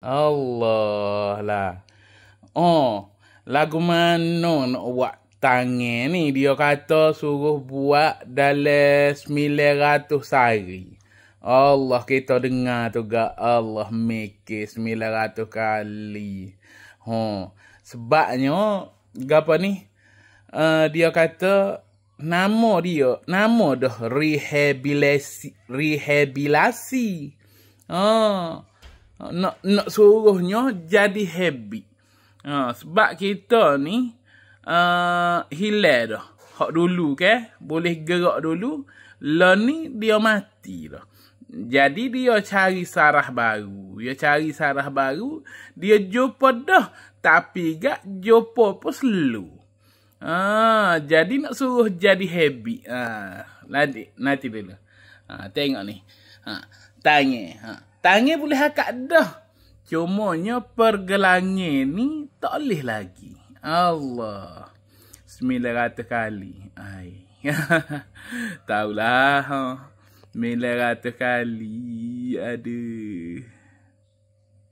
Allah lah. Oh, lagu mana nak buat tangan ni? Dia kata suruh buat dalam 900 hari. Allah kita dengar tu gak Allah mikir 900 kali. Sebabnya apa ni? Dia kata nama dah rehabilitasi. Nak suruhnya jadi habit. Sebab kita ni hilang dah. Hak dulu ke, boleh gerak dulu. Lah ni dia mati dah. Jadi dia cari sarah baru. Dia jumpa dah. Tapi gak jumpa pun slow. Jadi nak suruh jadi habit. Nanti dulu. Tengok ni. Tangan boleh akak dah. Cumanya pergelangan ni tak boleh lagi. Allah. 900 kali. Taulah. 900 kali. Aduh.